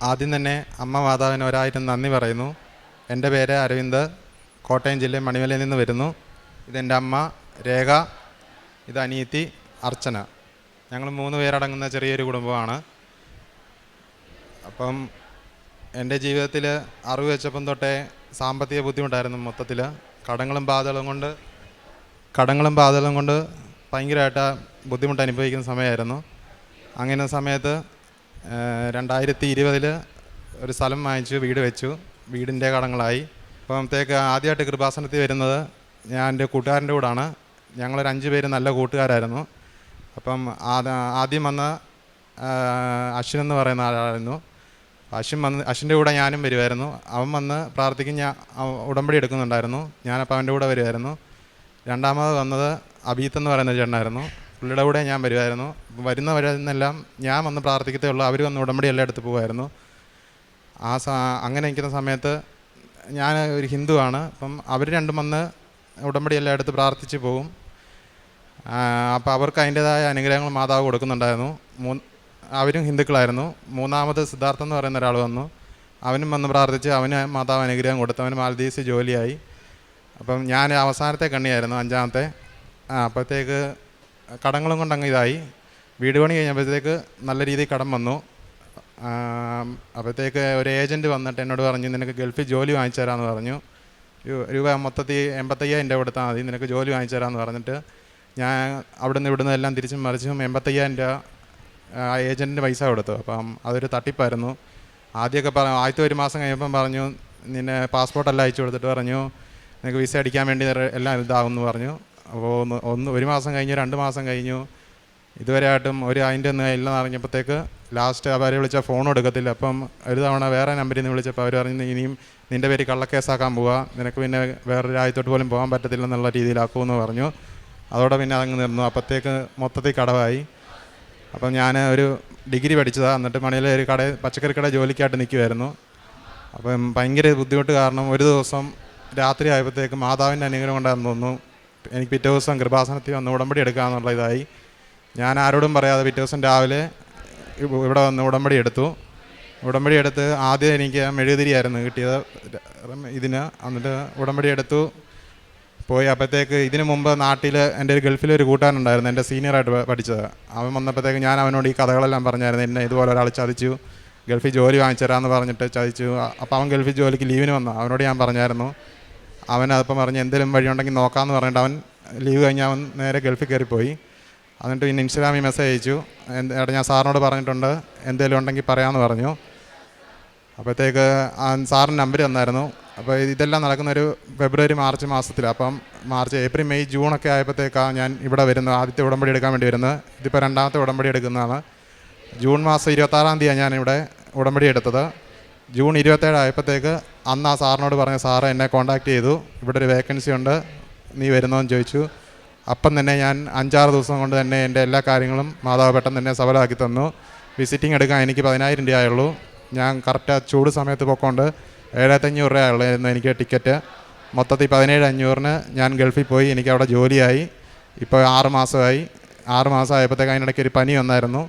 ആദ്യം തന്നെ അമ്മ മാതാവിന് ഒരായിരം നന്ദി പറയുന്നു. എൻ്റെ പേര് അരവിന്ദ്, കോട്ടയം ജില്ലയിൽ മണിമലയിൽ നിന്ന് വരുന്നു. ഇതെൻ്റെ അമ്മ രേഖ, ഇത് അനിയത്തി അർച്ചന. ഞങ്ങൾ 3 പേരടങ്ങുന്ന ചെറിയൊരു കുടുംബമാണ്. അപ്പം എൻ്റെ ജീവിതത്തിൽ അറിവ് വെച്ചപ്പം തൊട്ടേ സാമ്പത്തിക ബുദ്ധിമുട്ടായിരുന്നു. മൊത്തത്തിൽ കടങ്ങളും ബാധകളും കൊണ്ട് ഭയങ്കരമായിട്ട് ബുദ്ധിമുട്ട് അനുഭവിക്കുന്ന സമയമായിരുന്നു. അങ്ങനെ സമയത്ത് 2020 ഒരു സ്ഥലം വാങ്ങിച്ചു, വീട് വെച്ചു. വീടിൻ്റെ കടങ്ങളായി. അപ്പോഴത്തേക്ക് ആദ്യമായിട്ട് കൃപാസനത്തിൽ വരുന്നത് ഞാൻ എൻ്റെ കൂട്ടുകാരൻ്റെ കൂടാണ്. ഞങ്ങളൊരു 5 പേര് നല്ല കൂട്ടുകാരായിരുന്നു. അപ്പം ആദ്യം വന്ന അശ്വിൻ എന്ന് പറയുന്ന ആളായിരുന്നു. അശ്വിൻ്റെ കൂടെ ഞാനും വരുമായിരുന്നു. അവൻ വന്ന് പ്രാർത്ഥിക്കും, ഞാൻ ഉടമ്പടി എടുക്കുന്നുണ്ടായിരുന്നു. ഞാനപ്പോൾ അവൻ്റെ കൂടെ വരുമായിരുന്നു. രണ്ടാമത് വന്നത് അബീത്ത് എന്ന് പറയുന്ന ചേട്ടനായിരുന്നു. പുള്ളിയുടെ കൂടെ ഞാൻ വരുമായിരുന്നു. വരുന്നെല്ലാം ഞാൻ വന്ന് പ്രാർത്ഥിക്കത്തേ ഉള്ളൂ. അവർ വന്ന് ഉടമ്പടി എല്ലാം എടുത്ത് പോകുമായിരുന്നു. അങ്ങനെ നിൽക്കുന്ന സമയത്ത് ഞാൻ ഒരു ഹിന്ദുവാണ്. അപ്പം അവർ രണ്ടും വന്ന് ഉടമ്പടി എല്ലാം എടുത്ത് പ്രാർത്ഥിച്ച് പോകും. അപ്പോൾ അവർക്ക് അതിൻ്റേതായ അനുഗ്രഹങ്ങൾ മാതാവ് കൊടുക്കുന്നുണ്ടായിരുന്നു. അവരും ഹിന്ദുക്കളായിരുന്നു. മൂന്നാമത് സിദ്ധാർത്ഥൻ എന്ന് പറയുന്ന ഒരാൾ വന്നു. അവനും വന്ന് പ്രാർത്ഥിച്ച് അവന് മാതാവ് അനുഗ്രഹം കൊടുത്തു. അവന് മാലദ്വീപ്സിൽ ജോലിയായി. അപ്പം ഞാൻ അവസാനത്തെ കണ്ണിയായിരുന്നു, 5ാമത്തെ. അപ്പോഴത്തേക്ക് കടങ്ങളും കൊണ്ടങ്ങ് ഇതായി. വീട് പണി കഴിഞ്ഞപ്പോഴത്തേക്ക് നല്ല രീതിയിൽ കടം വന്നു. അപ്പോഴത്തേക്ക് ഒരു ഏജൻറ്റ് വന്നിട്ട് എന്നോട് പറഞ്ഞു, നിനക്ക് ഗൾഫിൽ ജോലി വാങ്ങിച്ചു തരാമെന്ന് പറഞ്ഞു. രൂപ മൊത്തത്തിൽ 85,000 രൂപ കൊടുത്താൽ മതി, നിനക്ക് ജോലി വാങ്ങിച്ചു തരാമെന്ന് പറഞ്ഞിട്ട് ഞാൻ ഇവിടുന്ന് എല്ലാം തിരിച്ചും മറിച്ചും 85,000 രൂപ ആ ഏജൻറ്റിന് പൈസ കൊടുത്തു. അപ്പം അതൊരു തട്ടിപ്പായിരുന്നു. ആദ്യമൊക്കെ ആദ്യത്തെ 1 മാസം കഴിയുമ്പം പറഞ്ഞു, നിന്നെ പാസ്പോർട്ടെല്ലാം അയച്ചു കൊടുത്തിട്ട് പറഞ്ഞു, നിനക്ക് വിസ അടിക്കാൻ വേണ്ടി എല്ലാം ഇതാകുമെന്ന് പറഞ്ഞു. അപ്പോൾ 1 മാസം കഴിഞ്ഞു, 2 മാസം കഴിഞ്ഞു. ഇതുവരെയായിട്ടും അതിൻ്റെ ഒന്നും ഇല്ലെന്ന് അറിഞ്ഞപ്പോഴത്തേക്ക് ലാസ്റ്റ് അവരെ വിളിച്ചാൽ ഫോൺ എടുക്കത്തില്ല. അപ്പം ഒരു തവണ വേറെ നമ്പറിൽ നിന്ന് വിളിച്ചപ്പോൾ അവർ പറഞ്ഞു, ഇനിയും നിൻ്റെ പേര് കള്ളക്കേസാക്കാൻ പോവുക, നിനക്ക് പിന്നെ വേറെ രാജ്യത്തോട്ട് പോലും പോകാൻ പറ്റത്തില്ലെന്നുള്ള രീതിയിലാക്കുമെന്ന് പറഞ്ഞു. അതോടെ പിന്നെ അതങ്ങ് നിന്നു. അപ്പോഴത്തേക്ക് മൊത്തത്തിൽ കടവായി. അപ്പം ഞാൻ ഒരു ഡിഗ്രി പഠിച്ചതാണ്. എന്നിട്ട് മണിയിലെ ഒരു പച്ചക്കറി കട ജോലിക്കായിട്ട് നിൽക്കുമായിരുന്നു. അപ്പം ഭയങ്കര ബുദ്ധിമുട്ട് കാരണം ഒരു ദിവസം രാത്രി ആയപ്പോഴത്തേക്ക് മാതാവിൻ്റെ അനുഗ്രഹം കൊണ്ടാണെന്ന് തോന്നുന്നു, എനിക്ക് പിറ്റേ ദിവസം കൃപാസനത്തിൽ വന്ന് ഉടമ്പടി എടുക്കാമെന്നുള്ള ഇതായി. ഞാൻ ആരോടും പറയാതെ പിറ്റേ ദിവസം രാവിലെ ഇവിടെ വന്ന് ഉടമ്പടി എടുത്ത് ആദ്യം എനിക്ക് മെഴുകുതിരിയായിരുന്നു കിട്ടിയത് ഇതിന്. എന്നിട്ട് ഉടമ്പടി എടുത്തു പോയി. അപ്പോഴത്തേക്ക് ഇതിനു മുമ്പ് നാട്ടിൽ എൻ്റെ ഒരു ഗൾഫിലൊരു കൂട്ടുകാരനുണ്ടായിരുന്നു, എൻ്റെ സീനിയറായിട്ട് പഠിച്ചത്. അവൻ വന്നപ്പോഴത്തേക്ക് ഞാൻ അവനോട് ഈ കഥകളെല്ലാം പറഞ്ഞായിരുന്നു. എന്നെ ഇതുപോലെ ഒരാൾ ചതിച്ചു, ഗൾഫിൽ ജോലി വാങ്ങിച്ചു തരാമെന്ന് പറഞ്ഞിട്ട് ചതിച്ചു. അപ്പോൾ അവൻ ഗൾഫിൽ ജോലിക്ക് ലീവിന് വന്നു. അവനോട് ഞാൻ പറഞ്ഞായിരുന്നു. അവനപ്പം പറഞ്ഞ് എന്തെങ്കിലും വഴിയുണ്ടെങ്കിൽ നോക്കാമെന്ന് പറഞ്ഞിട്ട് അവൻ ലീവ് കഴിഞ്ഞ് അവൻ നേരെ ഗൾഫിൽ കയറിപ്പോയി. എന്നിട്ട് പിന്നെ ഇൻസ്റ്റാഗ്രാമിൽ മെസ്സേജ് അയച്ചു, എടാ ഞാൻ സാറിനോട് പറഞ്ഞിട്ടുണ്ട്, എന്തെങ്കിലും ഉണ്ടെങ്കിൽ പറയാമെന്ന് പറഞ്ഞു. അപ്പോഴത്തേക്ക് സാറിന് നമ്പർ തന്നായിരുന്നു. അപ്പോൾ ഇതെല്ലാം നടക്കുന്നൊരു ഫെബ്രുവരി മാർച്ച് മാസത്തിലാണ്. അപ്പം മാർച്ച് ഏപ്രിൽ മെയ് ജൂണൊക്കെ ആയപ്പോഴത്തേക്കാണ് ഞാൻ ഇവിടെ വരുന്നത്, ആദ്യത്തെ ഉടമ്പടി എടുക്കാൻ വേണ്ടി വരുന്നത്. ഇതിപ്പോൾ 2ാമത്തെ ഉടമ്പടി എടുക്കുന്നതാണ്. ജൂൺ മാസം 26-ാം തീയതിയാണ് ഞാനിവിടെ ഉടമ്പടി എടുത്തത്. ജൂൺ 27 ആയപ്പോഴത്തേക്ക് അന്ന് ആ സാറിനോട് പറഞ്ഞ സാറ് എന്നെ കോൺടാക്റ്റ് ചെയ്തു, ഇവിടെ ഒരു വേക്കൻസി ഉണ്ട്, നീ വരുന്നോന്ന് ചോദിച്ചു. അപ്പം തന്നെ ഞാൻ 5-6 ദിവസം കൊണ്ട് തന്നെ എൻ്റെ എല്ലാ കാര്യങ്ങളും മാതാവ് പെട്ടെന്ന് തന്നെ സഫലമാക്കി തന്നു. വിസിറ്റിംഗ് എടുക്കാൻ എനിക്ക് 10,000 രൂപയുള്ളൂ. ഞാൻ കറക്റ്റ് ആ ചൂട് സമയത്ത് പോയിക്കൊണ്ട് 7,500 രൂപയുള്ളായിരുന്നു എനിക്ക് ടിക്കറ്റ്. മൊത്തത്തിൽ 17,500-ന് ഞാൻ ഗൾഫിൽ പോയി. എനിക്ക് അവിടെ ജോലിയായി. ഇപ്പോൾ 6 മാസമായി. 6 മാസം ആയപ്പോഴത്തേക്ക് അതിനിടയ്ക്ക് ഒരു പനി വന്നായിരുന്നു.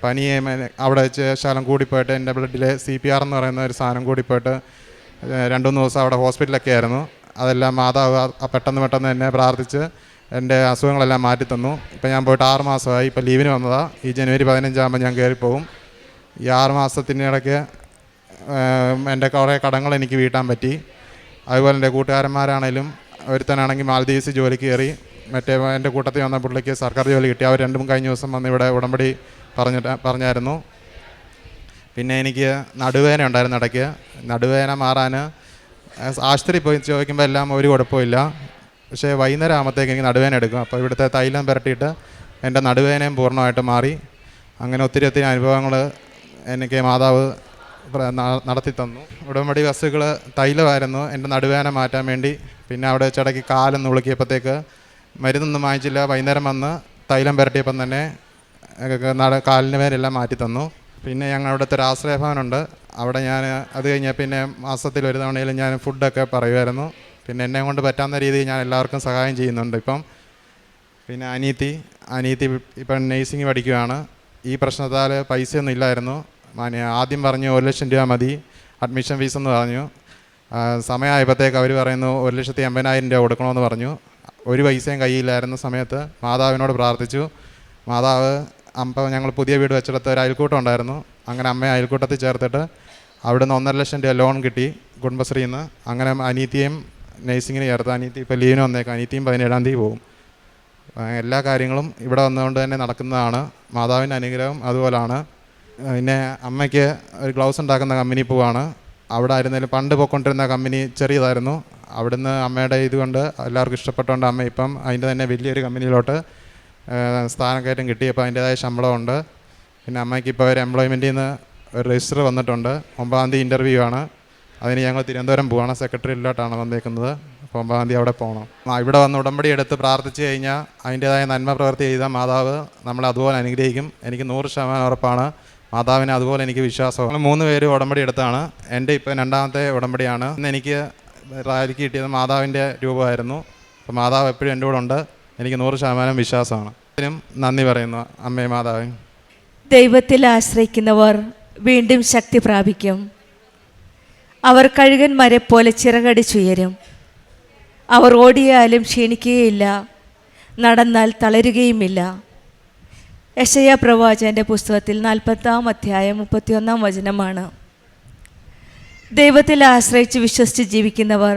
പനി അവിടെ വെച്ച് ശകലം കൂടിപ്പോയിട്ട് എൻ്റെ ബ്ലഡിൽ CPR എന്ന് പറയുന്ന ഒരു സാധനം കൂടിപ്പോയിട്ട് 2-3 ദിവസം അവിടെ ഹോസ്പിറ്റലൊക്കെ ആയിരുന്നു. അതെല്ലാം മാതാവ് പെട്ടെന്ന് എന്നെ പ്രാർത്ഥിച്ച് എൻ്റെ അസുഖങ്ങളെല്ലാം മാറ്റിത്തന്നു. ഇപ്പം ഞാൻ പോയിട്ട് 6 മാസമായി. ഇപ്പോൾ ലീവിന് വന്നതാണ്. ഈ ജനുവരി 15 ഞാൻ കയറിപ്പോകും. ഈ 6 മാസത്തിനിടയ്ക്ക് എൻ്റെ കുറേ കടങ്ങൾ എനിക്ക് വീട്ടാൻ പറ്റി. അതുപോലെ എൻ്റെ കൂട്ടുകാരന്മാരാണേലും ഒരുത്തനാണെങ്കിൽ മാലദ്വീപ്സിൽ ജോലിക്ക് കയറി. മറ്റേ എൻ്റെ കൂട്ടത്തിൽ വന്ന പുള്ളിക്ക് സർക്കാർ ജോലി കിട്ടി. അവർ 2 കഴിഞ്ഞ ദിവസം വന്ന് ഇവിടെ ഉടമ്പടി പറഞ്ഞായിരുന്നു. പിന്നെ എനിക്ക് നടുവേദന ഉണ്ടായിരുന്നു ഇടയ്ക്ക്. നടുവേദന മാറാൻ ആശുപത്രി പോയി ചോദിക്കുമ്പോൾ എല്ലാം ഒരു കുഴപ്പമില്ല. പക്ഷേ വൈകുന്നേരം ആകുമ്പോഴത്തേക്ക് എനിക്ക് നടുവേദന എടുക്കും. അപ്പോൾ ഇവിടുത്തെ തൈലം പുരട്ടിയിട്ട് എൻ്റെ നടുവേദനയും പൂർണ്ണമായിട്ട് മാറി. അങ്ങനെ ഒത്തിരി അനുഭവങ്ങൾ എനിക്ക് മാതാവ് നടത്തി തന്നു. ഉടമ്പടി വസ്തുക്കൾ തൈലമായിരുന്നു എൻ്റെ നടുവേദന മാറ്റാൻ വേണ്ടി. പിന്നെ അവിടെ വെച്ചിടയ്ക്ക് കാലൊന്ന് ഉളുക്കിയപ്പോഴത്തേക്ക് മരുന്നൊന്നും വാങ്ങിച്ചില്ല. വൈകുന്നേരം വന്ന് തൈലം പുരട്ടിയപ്പം തന്നെ കാലിന് പേരെല്ലാം മാറ്റി തന്നു. പിന്നെ ഞങ്ങൾ അവിടുത്തെ ഒരു ആശ്രയഭവനുണ്ട്. അവിടെ ഞാൻ അത് കഴിഞ്ഞാൽ പിന്നെ മാസത്തിൽ ഒരു തവണയിലും ഞാൻ ഫുഡൊക്കെ പറയുമായിരുന്നു. പിന്നെ എന്നെ കൊണ്ട് പറ്റാവുന്ന രീതിയിൽ ഞാൻ എല്ലാവർക്കും സഹായം ചെയ്യുന്നുണ്ട് ഇപ്പം. പിന്നെ അനിയത്തി ഇപ്പം നേഴ്സിംഗ് പഠിക്കുകയാണ്. ഈ പ്രശ്നത്താൽ പൈസയൊന്നും ഇല്ലായിരുന്നു. ആദ്യം പറഞ്ഞു 1,00,000 രൂപ മതി അഡ്മിഷൻ ഫീസെന്ന് പറഞ്ഞു. സമയമായപ്പോഴത്തേക്ക് അവർ പറയുന്നു 1,80,000 രൂപ കൊടുക്കണമെന്ന് പറഞ്ഞു. ഒരു പൈസയും കയ്യിലായിരുന്ന സമയത്ത് മാതാവിനോട് പ്രാർത്ഥിച്ചു. മാതാവ് അപ്പോൾ ഞങ്ങൾ പുതിയ വീട് വെച്ചെടുത്ത ഒരു അയൽക്കൂട്ടം ഉണ്ടായിരുന്നു. അങ്ങനെ അമ്മയെ അയൽക്കൂട്ടത്തിൽ ചേർത്തിട്ട് അവിടുന്ന് 1,50,000 രൂപ ലോൺ കിട്ടി കുടുംബശ്രീയിൽ നിന്ന്. അങ്ങനെ അനീതിയും നഴ്സിങ്ങിന് ചേർത്ത്. അനീതി ഇപ്പോൾ ലീവിന് വന്നേക്കാം. അനീതിയും 17-ാം തീയതി പോകും. എല്ലാ കാര്യങ്ങളും ഇവിടെ വന്നുകൊണ്ട് തന്നെ നടക്കുന്നതാണ്. മാതാവിൻ്റെ അനുഗ്രഹം അതുപോലാണ്. പിന്നെ അമ്മയ്ക്ക് ഒരു ഗ്ലൗസ് ഉണ്ടാക്കുന്ന കമ്പനി പോവാണ്. അവിടെ ആയിരുന്നാലും പണ്ട് പോയിക്കൊണ്ടിരുന്ന കമ്പനി ചെറിയതായിരുന്നു. അവിടുന്ന് അമ്മയുടെ ഇതുകൊണ്ട് എല്ലാവർക്കും ഇഷ്ടപ്പെട്ടുകൊണ്ട് അമ്മ ഇപ്പം അതിൻ്റെ തന്നെ വലിയൊരു കമ്പനിയിലോട്ട് സ്ഥാനക്കയറ്റം കിട്ടിയപ്പോൾ അതിൻ്റേതായ ശമ്പളമുണ്ട്. പിന്നെ അമ്മയ്ക്ക് ഇപ്പോൾ ഒരു എംപ്ലോയ്മെൻറ്റിൽ നിന്ന് ഒരു രജിസ്റ്റർ വന്നിട്ടുണ്ട്. 9-ാം തീയതി ഇൻ്റർവ്യൂ ആണ്. അതിന് ഞങ്ങൾ തിരുവനന്തപുരം പോവുകയാണ്. സെക്രട്ടറിയിലോട്ടാണ് വന്നേക്കുന്നത്. അപ്പോൾ 9-ാം തീയതി അവിടെ പോകണം. ഇവിടെ വന്ന് ഉടമ്പടി എടുത്ത് പ്രാർത്ഥിച്ച് കഴിഞ്ഞാൽ അതിൻ്റേതായ നന്മ പ്രവൃത്തി ചെയ്ത മാതാവ് നമ്മളെ അതുപോലെ അനുഗ്രഹിക്കും. എനിക്ക് 100% ഉറപ്പാണ്. മാതാവിനെ അതുപോലെ എനിക്ക് വിശ്വാസമാണ്. 3 പേര് ഉടമ്പടി എടുത്താണ്. എൻ്റെ ഇപ്പോൾ 2ാമത്തെ ഉടമ്പടിയാണ്. ഇന്ന് എനിക്ക് റാലിക്ക് കിട്ടിയത് മാതാവിൻ്റെ രൂപമായിരുന്നു. അപ്പോൾ മാതാവ് എപ്പോഴും എൻ്റെ കൂടെ ഉണ്ട്. എനിക്ക് 100% വിശ്വാസമാണ്. ഇതിനും നന്ദി പറയുന്നു അമ്മേ മാതാവേ. ദൈവത്തിൽ ആശ്രയിക്കുന്നവർ വീണ്ടും ശക്തി പ്രാപിക്കും. അവർ കഴുകന്മാരെ പോലെ ചിറകടിച്ചുയരും. അവർ ഓടിയാലും ക്ഷീണിക്കുകയില്ല, നടന്നാൽ തളരുകയുമില്ല. യെശയ്യാ പ്രവാചകൻ്റെ പുസ്തകത്തിൽ 40-ാം അധ്യായം 31-ാം വചനമാണ്. ദൈവത്തിൽ ആശ്രയിച്ച് വിശ്വസിച്ച് ജീവിക്കുന്നവർ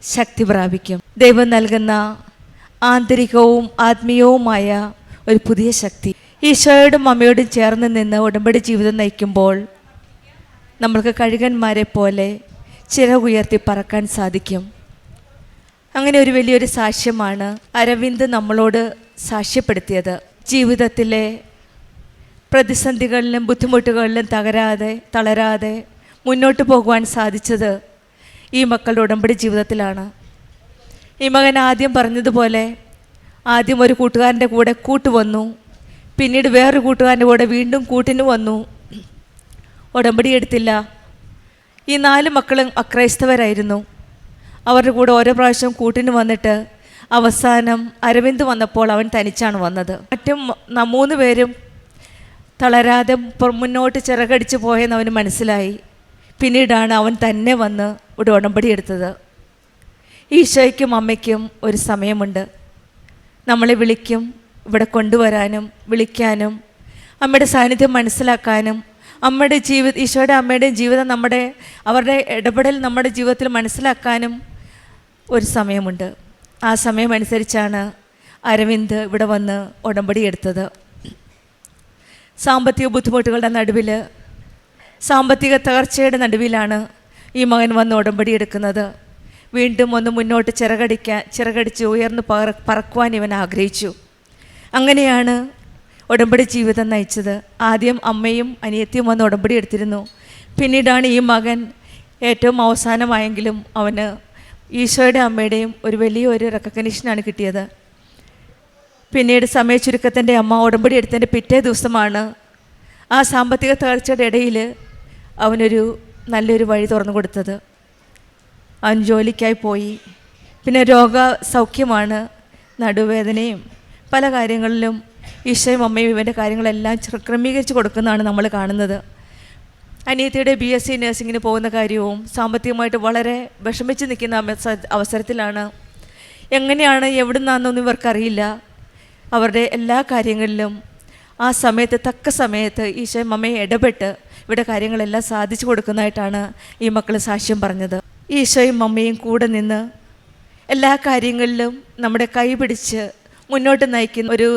ശക്തി പ്രാപിക്കും. ദൈവം നൽകുന്ന ആന്തരികവും ആത്മീയവുമായ ഒരു പുതിയ ശക്തി. ഈശോയോടും അമ്മയോടും ചേർന്ന് നിന്ന് ഉടമ്പടി ജീവിതം നയിക്കുമ്പോൾ നമ്മൾക്ക് കഴുകന്മാരെ പോലെ ചിറകുയർത്തി പറക്കാൻ സാധിക്കും. അങ്ങനെ ഒരു വലിയൊരു സാക്ഷ്യമാണ് അരവിന്ദ് നമ്മളോട് സാക്ഷ്യപ്പെടുത്തിയത്. ജീവിതത്തിലെ പ്രതിസന്ധികളിലും ബുദ്ധിമുട്ടുകളിലും തളരാതെ മുന്നോട്ട് പോകുവാൻ സാധിച്ചത് ഈ മക്കളുടെ ഉടമ്പടി ജീവിതത്തിലാണ്. ഈ മകൻ ആദ്യം പറഞ്ഞതുപോലെ ആദ്യം ഒരു കൂട്ടുകാരൻ്റെ കൂടെ കൂട്ടുവന്നു, പിന്നീട് വേറൊരു കൂട്ടുകാരൻ്റെ കൂടെ വീണ്ടും കൂട്ടിന് വന്നു. ഉടമ്പടി എടുത്തില്ല. ഈ 4 മക്കളും അക്രൈസ്തവരായിരുന്നു. അവരുടെ കൂടെ ഓരോ പ്രാവശ്യം കൂട്ടിന് വന്നിട്ട് അവസാനം അരവിന്ദ് വന്നപ്പോൾ അവൻ തനിച്ചാണ് വന്നത്. മറ്റും 3 പേരും തളരാതെ മുന്നോട്ട് ചിറകടിച്ച് പോയെന്ന് അവന് മനസ്സിലായി. പിന്നീടാണ് അവൻ തന്നെ വന്ന് ഇവിടെ ഉടമ്പടി എടുത്തത്. ഈശോയ്ക്കും അമ്മയ്ക്കും ഒരു സമയമുണ്ട്. നമ്മളെ വിളിക്കും, ഇവിടെ കൊണ്ടുവരാനും വിളിക്കാനും അമ്മയുടെ സാന്നിധ്യം മനസ്സിലാക്കാനും അമ്മയുടെ ഈശോയുടെ അമ്മയുടെയും ജീവിതം അവരുടെ ഇടപെടൽ നമ്മുടെ ജീവിതത്തിൽ മനസ്സിലാക്കാനും ഒരു സമയമുണ്ട്. ആ സമയമനുസരിച്ചാണ് അരവിന്ദ് ഇവിടെ വന്ന് ഉടമ്പടി എടുത്തത്. സാമ്പത്തിക ബുദ്ധിമുട്ടുകളുടെ നടുവിൽ, സാമ്പത്തിക തകർച്ചയുടെ നടുവിലാണ് ഈ മകൻ വന്ന് ഉടമ്പടി എടുക്കുന്നത്. വീണ്ടും ഒന്ന് മുന്നോട്ട് ചിറകടിച്ച് ഉയർന്ന് പറക്കുവാൻ ഇവൻ ആഗ്രഹിച്ചു. അങ്ങനെയാണ് ഉടമ്പടി ജീവിതം നയിച്ചത്. ആദ്യം അമ്മയും അനിയത്തിയും വന്ന് ഉടമ്പടി എടുത്തിരുന്നു. പിന്നീടാണ് ഈ മകൻ ഏറ്റവും അവസാനമായെങ്കിലും അവന് ഈശോയുടെ അമ്മയുടെയും ഒരു വലിയൊരു റെക്കഗ്നിഷനാണ് കിട്ടിയത്. പിന്നീട് സമയ ചുരുക്കത്തിൻ്റെ അമ്മ ഉടമ്പടി എടുത്തതിൻ്റെ പിറ്റേ ദിവസമാണ് ആ സാമ്പത്തിക തകർച്ചയുടെ ഇടയിൽ അവനൊരു നല്ലൊരു വഴി തുറന്നു കൊടുത്തത്. അവൻ ജോലിക്കായി പോയി. പിന്നെ രോഗസൗഖ്യമാണ്, നടുവേദനയും പല കാര്യങ്ങളിലും ഈശോയും അമ്മയും ഇവൻ്റെ കാര്യങ്ങളെല്ലാം ക്രമീകരിച്ച് കൊടുക്കുന്നതാണ് നമ്മൾ കാണുന്നത്. അനിയത്തിയുടെ BSc നഴ്സിങ്ങിന് പോകുന്ന കാര്യവും സാമ്പത്തികമായിട്ട് വളരെ വിഷമിച്ച് നിൽക്കുന്ന അവസരത്തിലാണ്. എങ്ങനെയാണ് എവിടെ നിന്നാണെന്നൊന്നും ഇവർക്കറിയില്ല. അവരുടെ എല്ലാ കാര്യങ്ങളിലും ആ സമയത്ത് തക്ക സമയത്ത് ഈശോയും അമ്മയെ ഇടപെട്ട് ഇവിടെ കാര്യങ്ങളെല്ലാം സാധിച്ചു കൊടുക്കുന്നതായിട്ടാണ് ഈ മക്കൾ സാക്ഷ്യം പറഞ്ഞത്. ഈശോയും അമ്മയും കൂടെ നിന്ന് എല്ലാ കാര്യങ്ങളിലും നമ്മുടെ കൈ പിടിച്ച് മുന്നോട്ട് നയിക്കുന്ന ഒരു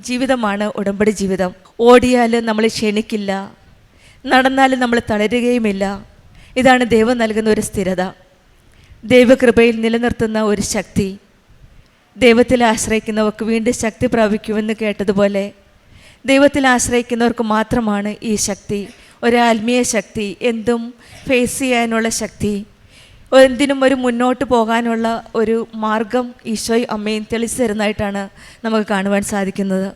ജീവിതമാണ് ഉടമ്പടി ജീവിതം. ഓടിയാൽ നമ്മൾ ക്ഷണിക്കില്ല, നടന്നാലും നമ്മൾ തളരുകയുമില്ല. ഇതാണ് ദൈവം നൽകുന്ന ഒരു സ്ഥിരത, ദൈവകൃപയിൽ നിലനിർത്തുന്ന ഒരു ശക്തി. ദൈവത്തിൽ ആശ്രയിക്കുന്നവർക്ക് വീണ്ടും ശക്തി പ്രാപിക്കുമെന്ന് കേട്ടതുപോലെ ദൈവത്തിൽ ആശ്രയിക്കുന്നവർക്ക് മാത്രമാണ് ഈ ശക്തി, ഒരു ആത്മീയ ശക്തി, എന്തും ഫേസ് ചെയ്യാനുള്ള ശക്തി, എന്തിനും ഒരു മുന്നോട്ട് പോകാനുള്ള ഒരു മാർഗം ഈശോയും അമ്മയും തെളിച്ചു തരുന്നതായിട്ടാണ് നമുക്ക് കാണുവാൻ സാധിക്കുന്നത്.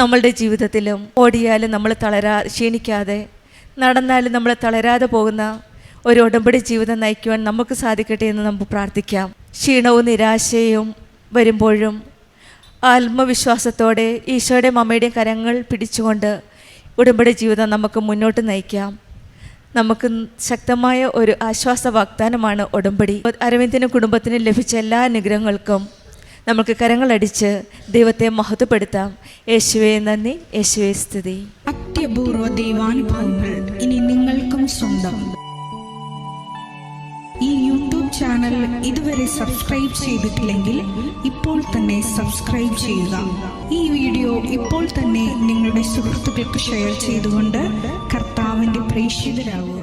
നമ്മളുടെ ജീവിതത്തിലും ഓടിയാലും നമ്മൾ ക്ഷീണിക്കാതെ, നടന്നാലും നമ്മൾ തളരാതെ പോകുന്ന ഒരു ഉടമ്പടി ജീവിതം നയിക്കുവാൻ നമുക്ക് സാധിക്കട്ടെ എന്ന് നമുക്ക് പ്രാർത്ഥിക്കാം. ക്ഷീണവും നിരാശയും വരുമ്പോഴും ആത്മവിശ്വാസത്തോടെ ഈശോയുടെയും അമ്മയുടെയും കരങ്ങൾ പിടിച്ചുകൊണ്ട് ഉടമ്പടി ജീവിതം നമുക്ക് മുന്നോട്ട് നയിക്കാം. നമുക്ക് ശക്തമായ ഒരു ആശ്വാസ വാഗ്ദാനമാണ് ഉടമ്പടി. അരവിന്ദിനും കുടുംബത്തിനും ലഭിച്ച എല്ലാ അനുഗ്രഹങ്ങൾക്കും നമുക്ക് കരങ്ങളടിച്ച് ദൈവത്തെ മഹത്വപ്പെടുത്താം. യേശുവേ നന്ദി, യേശുവേ സ്തുതി. അത്യപൂർവ ദൈവാനുഭവങ്ങൾ ഇനി നിങ്ങൾക്കും സ്വന്തം. ഈ യൂട്യൂബ് ചാനൽ ഇതുവരെ സബ്സ്ക്രൈബ് ചെയ്തിട്ടില്ലെങ്കിൽ ഇപ്പോൾ തന്നെ സബ്സ്ക്രൈബ് ചെയ്യുക. ഈ വീഡിയോ ഇപ്പോൾ തന്നെ നിങ്ങളുടെ സുഹൃത്തുക്കൾക്ക് ഷെയർ ചെയ്തുകൊണ്ട് കർത്താവിൻ്റെ പ്രേക്ഷിതരാകുക.